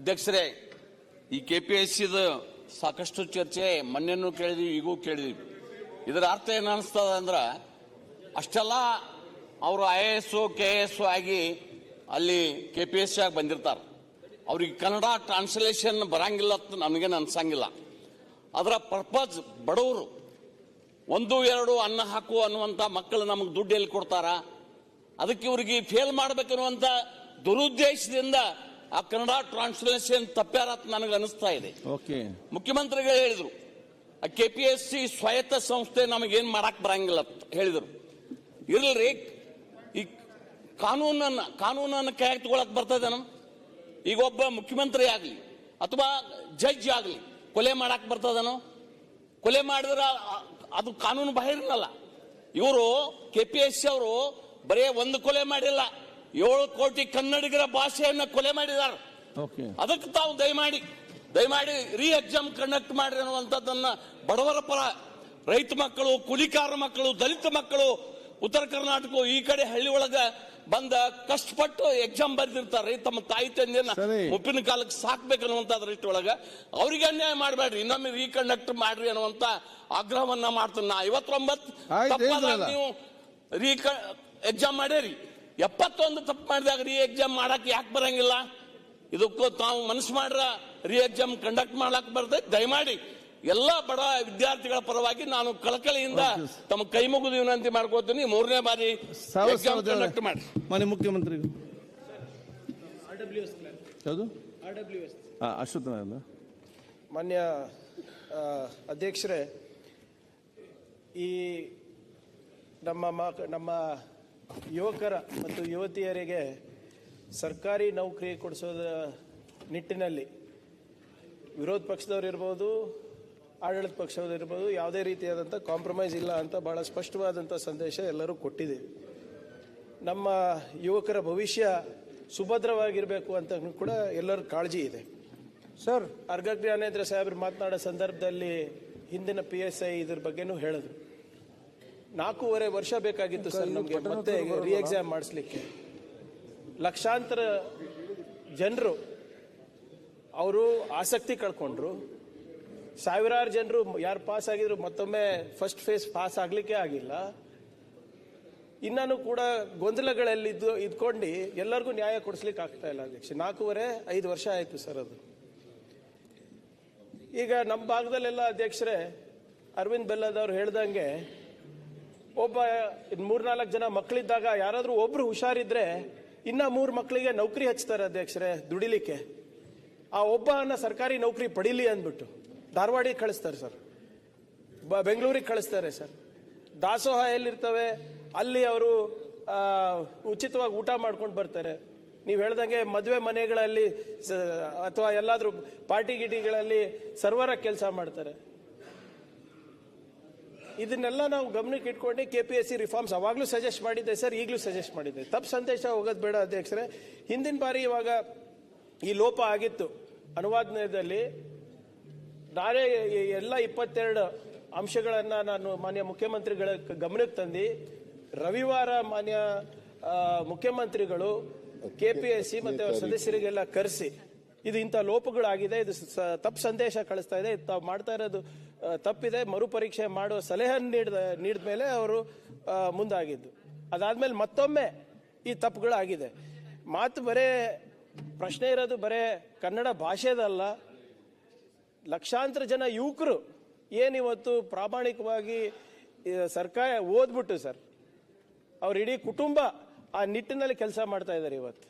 ಅಧ್ಯಕ್ಷರೇ, ಈ KPSCದ ಸಾಕಷ್ಟು ಚರ್ಚೆ ಮೊನ್ನೆನೂ ಕೇಳಿದ್ವಿ, ಈಗೂ ಕೇಳಿದ್ವಿ. ಇದರ ಅರ್ಥ ಏನು ಅನಿಸ್ತದ ಅಂದ್ರೆ, ಅಷ್ಟೆಲ್ಲ ಅವರು IAS KAS ಆಗಿ ಅಲ್ಲಿ KPSC ಆಗಿ ಬಂದಿರ್ತಾರೆ. ಅವ್ರಿಗೆ ಕನ್ನಡ ಟ್ರಾನ್ಸ್ಲೇಷನ್ ಬರಂಗಿಲ್ಲ ಅಂತ ನಮಗೇನು ಅನ್ಸಂಗಿಲ್ಲ. ಅದರ ಪರ್ಪಸ್ ಬಡವರು 1-2 ಅನ್ನ ಹಾಕು ಅನ್ನುವಂಥ ಮಕ್ಕಳು ನಮಗೆ ದುಡ್ಡು ಎಲ್ಲಿ ಕೊಡ್ತಾರ? ಅದಕ್ಕೆ ಇವ್ರಿಗೆ ಫೇಲ್ ಮಾಡ್ಬೇಕನ್ನುವಂಥ ದುರುದ್ದೇಶದಿಂದ ಆ ಕನ್ನಡ ಟ್ರಾನ್ಸ್ಲೇಷನ್ ತಪ್ಪ್ಯಾರ ಅಂತ ನನಗೆ ಅನಿಸ್ತಾ ಇದೆ. ಮುಖ್ಯಮಂತ್ರಿಗಳು ಹೇಳಿದ್ರು, ಆ KPSC ಸ್ವಾಯತ್ತ ಸಂಸ್ಥೆ ನಮಗೇನ್ ಮಾಡಕ್ ಬರಂಗಿಲ್ಲ ಅಂತ ಹೇಳಿದ್ರು. ಇರ್ಲಿ, ಈ ಕಾನೂನನ್ನು ಕೈಯಾಗಿ ತಗೊಳಕ್ ಬರ್ತದೆ ನಮ್? ಈಗ ಒಬ್ಬ ಮುಖ್ಯಮಂತ್ರಿ ಆಗ್ಲಿ ಅಥವಾ ಜಡ್ಜ್ ಆಗ್ಲಿ ಕೊಲೆ ಮಾಡಕ್ ಬರ್ತದನೋ? ಕೊಲೆ ಮಾಡಿದ್ರ ಅದು ಕಾನೂನು ಬಾಹಿರನಲ್ಲ. ಇವರು KPSC ಅವರು ಬರೇ ಒಂದು ಕೊಲೆ ಮಾಡಿಲ್ಲ, 7 ಕೋಟಿ ಕನ್ನಡಿಗರ ಭಾಷೆಯನ್ನ ಕೊಲೆ ಮಾಡಿದ್ದಾರೆ. ಅದಕ್ಕೆ ತಾವು ದಯಮಾಡಿ ಎಕ್ಸಾಮ್ ಕಂಡಕ್ಟ್ ಮಾಡ್ರಿ ಅನ್ನುವಂಥದ್ದನ್ನ ಬಡವರ ಪರ, ರೈತ ಮಕ್ಕಳು, ಕೂಲಿಕಾರ ಮಕ್ಕಳು, ದಲಿತ ಮಕ್ಕಳು, ಉತ್ತರ ಕರ್ನಾಟಕ ಈ ಕಡೆ ಹಳ್ಳಿ ಒಳಗ ಬಂದ ಕಷ್ಟಪಟ್ಟು ಎಕ್ಸಾಮ್ ಬರೆದಿರ್ತಾರೆ. ತಮ್ಮ ತಾಯಿ ತಂದೆಯನ್ನ ಉಪ್ಪಿನ ಕಾಲಕ್ಕೆ ಸಾಕ್ಬೇಕನ್ನುವಂತ ದೃಷ್ಟಿಯೊಳಗ ಅವ್ರಿಗೆ ಅನ್ಯಾಯ ಮಾಡಬೇಡ್ರಿ, ಇನ್ನೊಮ್ಮೆ ರೀಕಂಡಕ್ಟ್ ಮಾಡ್ರಿ ಅನ್ನುವಂತ ಆಗ್ರಹವನ್ನ ಮಾಡ್ತಾನೆ. 59 ನೀವು ಎಕ್ಸಾಮ್ ಮಾಡ್ಯಾರಿ, 71 ತಪ್ಪು ಮಾಡಿದಾಗ ಎಕ್ಸಾಮ್ ಮಾಡಕ್ ಯಾಕೆ ಬರಂಗಿಲ್ಲ? ಇದಕ್ಕೂ ತಾವು ಮನಸ್ಸು ಮಾಡ್ರ ಎಕ್ಸಾಮ್ ಕಂಡಕ್ಟ್ ಮಾಡಕ್ ಬರ್ತದೆ. ದಯಮಾಡಿ ಎಲ್ಲ ಬಡ ವಿದ್ಯಾರ್ಥಿಗಳ ಪರವಾಗಿ ನಾನು ಕಳಕಳಿಯಿಂದ ತಮ್ಮ ಕೈ ಮುಗಿದು ವಿನಂತಿ ಮಾಡ್ಕೋತೀನಿ, 3ನೇ ಬಾರಿ ಎಕ್ಸಾಮ್ ಕಂಡಕ್ಟ್ ಮಾಡಿ. ಮಾನ್ಯ ಮುಖ್ಯಮಂತ್ರಿ ಮಾನ್ಯ ಅಧ್ಯಕ್ಷರೇ, ಈ ನಮ್ಮ ಯುವಕರ ಮತ್ತು ಯುವತಿಯರಿಗೆ ಸರ್ಕಾರಿ ನೌಕರಿ ಕೊಡಿಸೋದ ನಿಟ್ಟಿನಲ್ಲಿ ವಿರೋಧ ಪಕ್ಷದವ್ರು ಇರ್ಬೋದು, ಆಡಳಿತ ಪಕ್ಷದವ್ರು ಇರ್ಬೋದು, ಯಾವುದೇ ರೀತಿಯಾದಂಥ ಕಾಂಪ್ರಮೈಸ್ ಇಲ್ಲ ಅಂತ ಬಹಳ ಸ್ಪಷ್ಟವಾದಂಥ ಸಂದೇಶ ಎಲ್ಲರೂ ಕೊಟ್ಟಿದ್ದೀವಿ. ನಮ್ಮ ಯುವಕರ ಭವಿಷ್ಯ ಸುಭದ್ರವಾಗಿರಬೇಕು ಅಂತ ಕೂಡ ಎಲ್ಲರ ಕಾಳಜಿ ಇದೆ. ಸರ್, ಅರ್ಗ ಜ್ಞಾನೇಂದ್ರ ಸಾಹೇಬ್ರು ಮಾತನಾಡೋ ಸಂದರ್ಭದಲ್ಲಿ ಹಿಂದಿನ PSI ಇದ್ರ ಬಗ್ಗೆನೂ ಹೇಳಿದ್ರು. 4.5 ವರ್ಷ ಬೇಕಾಗಿತ್ತು ಸರ್ ನಮಗೆ ಮತ್ತೆ ಎಕ್ಸಾಮ್ ಮಾಡಿಸ್ಲಿಕ್ಕೆ. ಲಕ್ಷಾಂತರ ಜನರು ಅವರು ಆಸಕ್ತಿ ಕಳ್ಕೊಂಡ್ರು. ಸಾವಿರಾರು ಜನರು ಯಾರು ಪಾಸ್ ಆಗಿದ್ರು ಮತ್ತೊಮ್ಮೆ ಫಸ್ಟ್ ಫೇಸ್ ಪಾಸ್ ಆಗ್ಲಿಕ್ಕೆ ಆಗಿಲ್ಲ. ಇನ್ನೂ ಕೂಡ ಗೊಂದಲಗಳಲ್ಲಿ ಇದ್ಕೊಂಡು ಎಲ್ಲರಿಗೂ ನ್ಯಾಯ ಕೊಡಿಸ್ಲಿಕ್ಕೆ ಆಗ್ತಾ ಇಲ್ಲ ಅಧ್ಯಕ್ಷ. 4.5 ವರ್ಷ ಆಯ್ತು ಸರ್ ಅದು. ಈಗ ನಮ್ಮ ಭಾಗದಲ್ಲೆಲ್ಲ ಅಧ್ಯಕ್ಷರೇ, ಅರವಿಂದ್ ಬೆಲ್ಲದವ್ರು ಹೇಳ್ದಂಗೆ ಒಬ್ಬ 3-4 ಜನ ಮಕ್ಕಳಿದ್ದಾಗ ಯಾರಾದ್ರೂ ಒಬ್ರು ಹುಷಾರಿದ್ರೆ ಇನ್ನ 3 ಮಕ್ಕಳಿಗೆ ನೌಕರಿ ಹಚ್ತಾರೆ ಅಧ್ಯಕ್ಷರೇ ದುಡಿಲಿಕ್ಕೆ. ಆ ಒಬ್ಬನ ಸರ್ಕಾರಿ ನೌಕರಿ ಪಡೀಲಿ ಅಂದ್ಬಿಟ್ಟು ಧಾರವಾಡಿಗೆ ಕಳಿಸ್ತಾರೆ ಸರ್, ಬೆಂಗಳೂರಿಗೆ ಕಳಿಸ್ತಾರೆ ಸರ್. ದಾಸೋಹ ಎಲ್ಲಿರ್ತವೆ ಅಲ್ಲಿ ಅವರು ಉಚಿತವಾಗಿ ಊಟ ಮಾಡ್ಕೊಂಡು ಬರ್ತಾರೆ. ನೀವು ಹೇಳ್ದಂಗೆ ಮದುವೆ ಮನೆಗಳಲ್ಲಿ ಅಥವಾ ಎಲ್ಲಾದ್ರೂ ಪಾರ್ಟಿ ಗಿಟಿಗಳಲ್ಲಿ ಸರ್ವರ ಕೆಲಸ ಮಾಡ್ತಾರೆ. ಇದನ್ನೆಲ್ಲ ನಾವು ಗಮನಕ್ಕೆ ಇಟ್ಕೊಂಡು KPSC ರಿಫಾರ್ಮ್ಸ್ ಅವಾಗಲೂ ಸಜೆಸ್ಟ್ ಮಾಡಿದ್ದೆ ಸರ್, ಈಗಲೂ ಸಜೆಸ್ಟ್ ಮಾಡಿದ್ದೆ. ತಪ್ಪು ಸಂದೇಶ ಹೋಗೋದು ಬೇಡ ಅಧ್ಯಕ್ಷರೇ. ಹಿಂದಿನ ಬಾರಿ ಇವಾಗ ಈ ಲೋಪ ಆಗಿತ್ತು ಅನುವಾದದಲ್ಲಿ. ನಾನೇ ಎಲ್ಲ 22 ಅಂಶಗಳನ್ನ ನಾನು ಮಾನ್ಯ ಮುಖ್ಯಮಂತ್ರಿಗಳ ಗಮನಕ್ಕೆ ತಂದು ರವಿವಾರ ಮಾನ್ಯ ಮುಖ್ಯಮಂತ್ರಿಗಳು KPSC ಮತ್ತೆ ಅವರ ಸದಸ್ಯರಿಗೆಲ್ಲ ಕರೆಸಿ ಇದು ಇಂಥ ಲೋಪಗಳಾಗಿದೆ, ಇದು ತಪ್ಪು ಸಂದೇಶ ಕಳಿಸ್ತಾ ಇದೆ, ತಾವು ಮಾಡ್ತಾ ಇರೋದು ತಪ್ಪಿದೆ, ಮರುಪರೀಕ್ಷೆ ಮಾಡುವ ಸಲಹೆ ನೀಡಿದ ಮೇಲೆ ಅವರು ಮುಂದಾಗಿದ್ದು. ಅದಾದ್ಮೇಲೆ ಮತ್ತೊಮ್ಮೆ ಈ ತಪ್ಪುಗಳಾಗಿದೆ. ಮಾತು ಬರೇ ಪ್ರಶ್ನೆ ಇರೋದು ಬರೇ ಕನ್ನಡ ಭಾಷೆದಲ್ಲ. ಲಕ್ಷಾಂತರ ಜನ ಯುವಕರು ಏನಿವತ್ತು ಪ್ರಾಮಾಣಿಕವಾಗಿ ಸರ್ಕಾರ ಓದ್ಬಿಟ್ಟು ಸರ್, ಅವ್ರ ಇಡೀ ಕುಟುಂಬ ಆ ನಿಟ್ಟಿನಲ್ಲಿ ಕೆಲಸ ಮಾಡ್ತಾ ಇದ್ದಾರೆ ಇವತ್ತು.